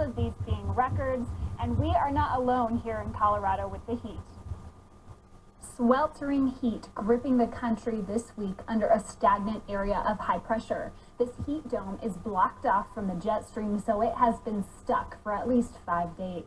all of these being records, and we are not alone here in Colorado with the heat. Sweltering heat gripping the country this week under a stagnant area of high pressure. This heat dome is blocked off from the jet stream, so it has been stuck for at least 5 days.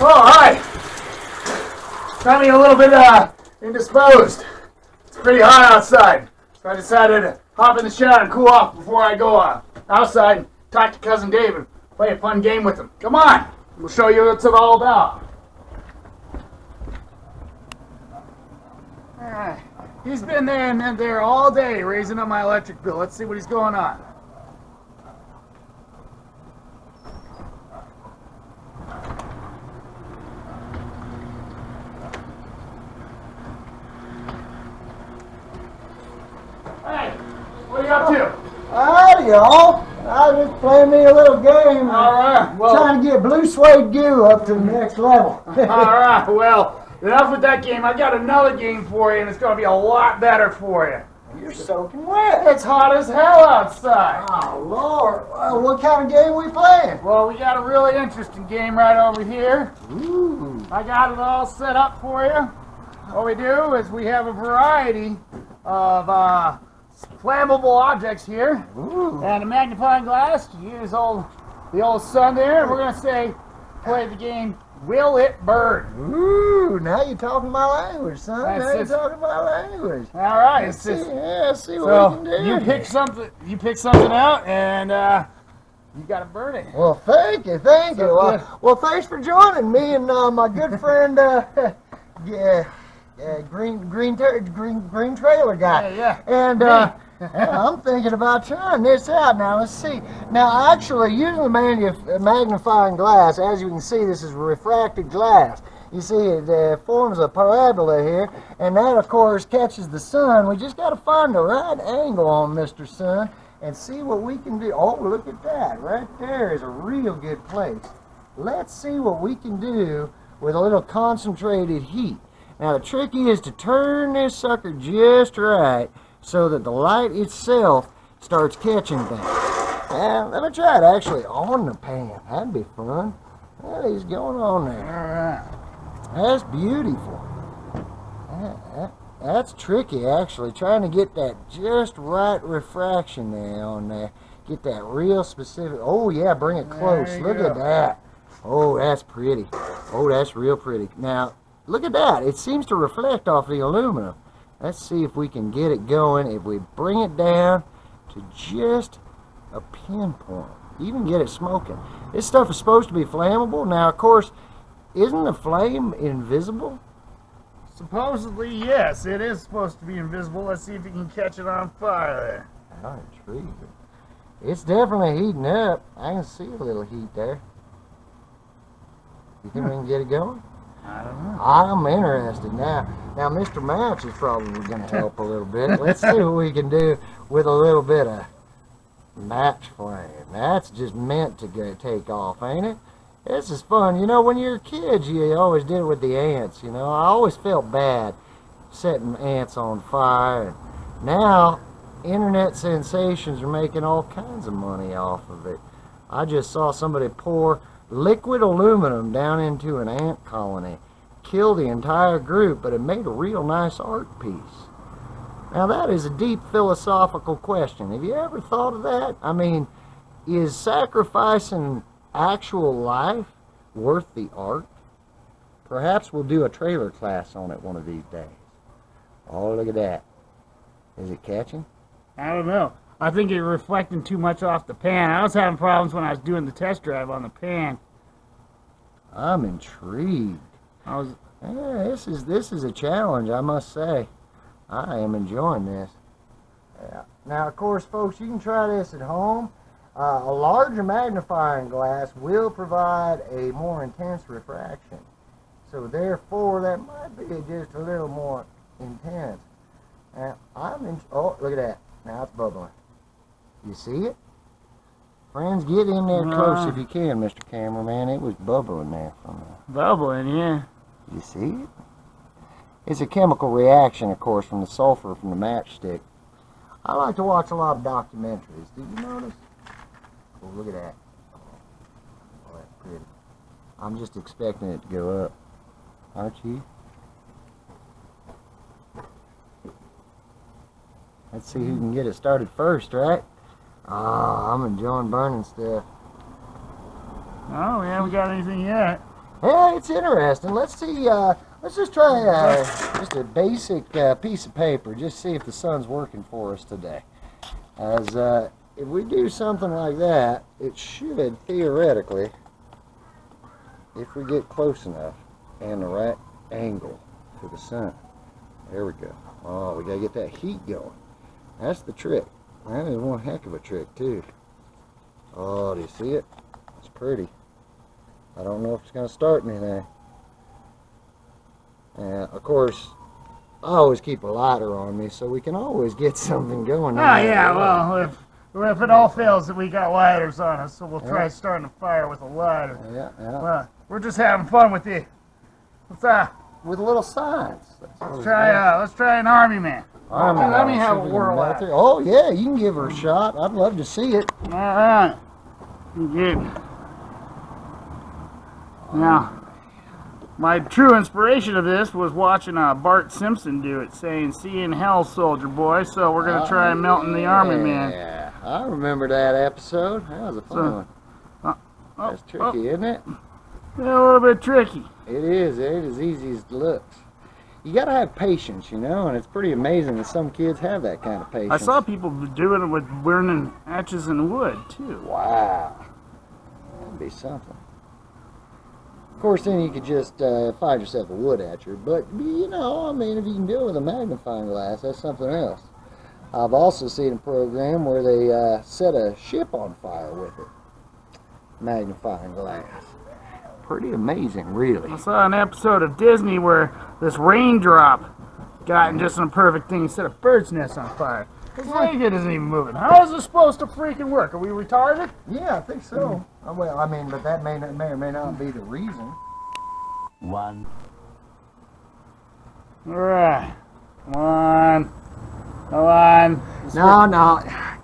Oh, hi! Got me a little bit indisposed. It's pretty hot outside, so I decided to hop in the shower and cool off before I go outside and talk to Cousin Dave and play a fun game with him. Come on! We'll show you what it's all about. He's been there and there all day raising up my electric bill. Let's see what he's going on. Hey, what are you up to? Howdy, y'all. I was just playing me a little game. All right, well, trying to get Blue Suede Goo up to the next level. all right, well, enough with that game. I got another game for you, and it's going to be a lot better for you. You're soaking wet. It's hot as hell outside. Oh, Lord. What kind of game we playing? Well, we got a really interesting game right over here. Ooh. I got it all set up for you. What we do is we have a variety of flammable objects here. Ooh. And a magnifying glass to use the old sun there. And we're going to play the game, Will It Burn? Ooh, now you're talking my language, son. That's Now you're it. talking my language. All right. Let's see, see what So we can do. you pick something out, and you got to burn it. Well, thank you, thank you. Well, thanks for joining me and my good friend, green trailer guy. Yeah. And I'm thinking about trying this out now. Let's see. Now, actually, using the magnifying glass, as you can see, this is refracted glass. You see, it forms a parabola here, and that, of course, catches the sun. We just got to find the right angle on Mr. Sun and see what we can do. Oh, look at that. Right there is a real good place. Let's see what we can do with a little concentrated heat. Now, the trick is to turn this sucker just right so that the light itself starts catching things. Now, let me try it actually on the pan. That'd be fun. Well, he's going on there. All right. That's beautiful. That's tricky, actually, trying to get that just right refraction there on there. Get that real specific. Oh, yeah, bring it close. Look at that. Oh, that's pretty. Oh, that's real pretty. Now, look at that. It seems to reflect off the aluminum. Let's see if we can get it going. If we bring it down to just a pinpoint, even get it smoking. This stuff is supposed to be flammable. Now, of course, isn't the flame invisible? Supposedly, yes. It is supposed to be invisible. Let's see if you can catch it on fire there. How intriguing. It's definitely heating up. I can see a little heat there. You think we can get it going? I don't know. I'm interested now. Now, Mr. Match is probably going to help a little bit. Let's see what we can do with a little bit of match flame. That's just meant to take off, ain't it? This is fun. You know, when you're kids, you always did it with the ants, you know. I always felt bad setting ants on fire. And now, internet sensations are making all kinds of money off of it. I just saw somebody pour liquid aluminum down into an ant colony, killed the entire group, but it made a real nice art piece. Now that is a deep philosophical question. Have you ever thought of that? I mean, is sacrificing actual life worth the art? Perhaps we'll do a trailer class on it one of these days. Oh, look at that. Is it catching? I don't know. I think you're reflecting too much off the pan. I was having problems when I was doing the test drive on the pan. I'm intrigued. Yeah, this is a challenge, I must say. I am enjoying this. Yeah. Now, of course, folks, you can try this at home. A larger magnifying glass will provide a more intense refraction. So therefore, that might be just a little more intense. Now, oh, look at that. Now it's bubbling. You see it? Friends, get in there close if you can, Mr. Cameraman. It was bubbling there from there. Bubbling, yeah. You see it? It's a chemical reaction, of course, from the sulfur from the matchstick. I like to watch a lot of documentaries. Did you notice? Oh, look at that. Oh, that's pretty. I'm just expecting it to go up. Aren't you? Let's see who can get it started first, right? Ah, I'm enjoying burning stuff. Oh, we haven't got anything yet. Yeah, it's interesting. Let's see, let's just try just a basic piece of paper. Just see if the sun's working for us today. As if we do something like that, it should theoretically, if we get close enough and the right angle to the sun. There we go. Oh, we gotta get that heat going. That's the trick. That is one heck of a trick too. Oh, do you see it? It's pretty. I don't know if it's gonna start anything. And of course, I always keep a lighter on me, so we can always get something going. Oh yeah, well, if it all fails, we got lighters on us, so we'll try starting a fire with a lighter. Yeah. Well, we're just having fun with you. Let's with a little science. let's try an army man. Let me have a whirl at it. Oh yeah, you can give her a shot. I'd love to see it. All right. Good. Now, my true inspiration of this was watching Bart Simpson do it, saying, "See you in hell, soldier boy." So we're gonna try melting the army man. Yeah, I remember that episode. That was a fun one. That's tricky, isn't it? Yeah, a little bit tricky. It is. It ain't as easy as it looks. You gotta have patience, you know, and it's pretty amazing that some kids have that kind of patience. I saw people doing it with burning matches in wood too. Wow, that'd be something. Of course, then you could just find yourself a wood atcher, but you know, I mean, if you can do it with a magnifying glass, that's something else. I've also seen a program where they set a ship on fire with it. Magnifying glass. Pretty amazing, really. I saw an episode of Disney where this raindrop got just in a perfect thing and set a bird's nest on fire. This blanket isn't even moving. How is this supposed to freaking work? Are we retarded? Yeah, I think so. Well, I mean, but that may or may not be the reason. One. All right. Come on. Come on. No.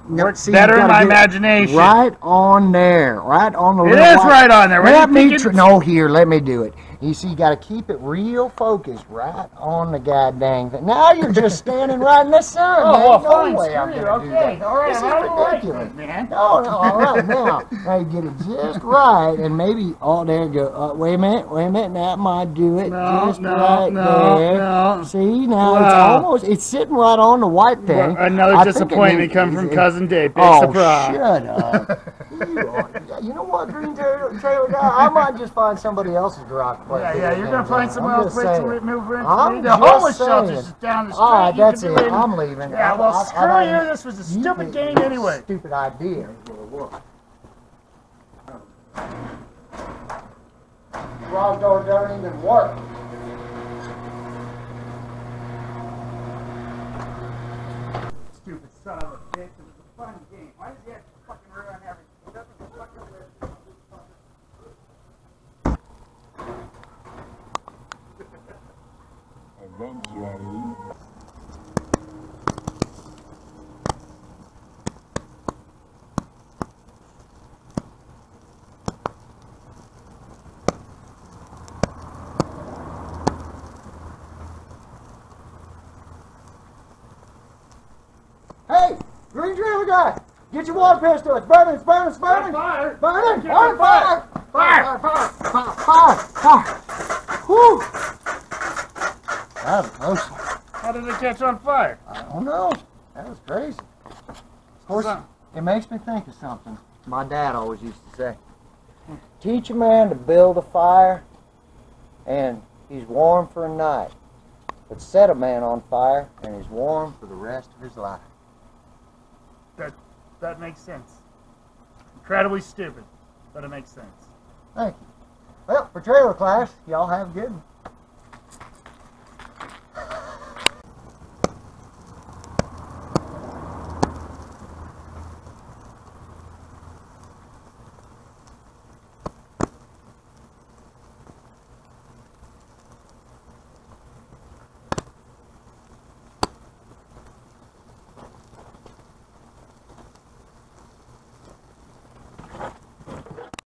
Works better in my imagination. Right on there. Right on the It is right on there. Let me no, here, let me do it. You see, you got to keep it real focused right on the goddamn thing. Now you're just standing right in the sun. Oh, man. well, No fine, way I'm screw gonna you. do that. Okay, all right, This is I don't like ridiculous. it, man. No, all right, now you get it just right, and maybe, oh, there you go. Wait a minute, that might do it just right there. No. See, now it's sitting right on the white thing. Well, another disappointment come from Cousin Dave. Big surprise. Shut up. You know what, Green Trailer Guy? I might just find somebody else's garage place. Yeah, you're going to find someone else place to move into. I'm The homeless shelter's just down the street. All right, that's You it. can do I'm leaving. Yeah, well, screw you. This was a stupid game anyway. Stupid idea. Garage door don't even work. Stupid son of a bitch. It was a fun game. Why does he have to fucking ruin everything? He doesn't fucking live. Eventually. Hey, Green Trailer Guy, get your water pistol. It's burning, it's burning, it's burning. Fire! Burning! On Fire! fire! Fire! Whew! That was close. How did it catch on fire? I don't know. That was crazy. Of course, it makes me think of something my dad always used to say. Teach a man to build a fire, and he's warm for a night. But set a man on fire, and he's warm for the rest of his life. That makes sense. Incredibly stupid, but it makes sense. Thank you. Well, for trailer class, y'all have a good one.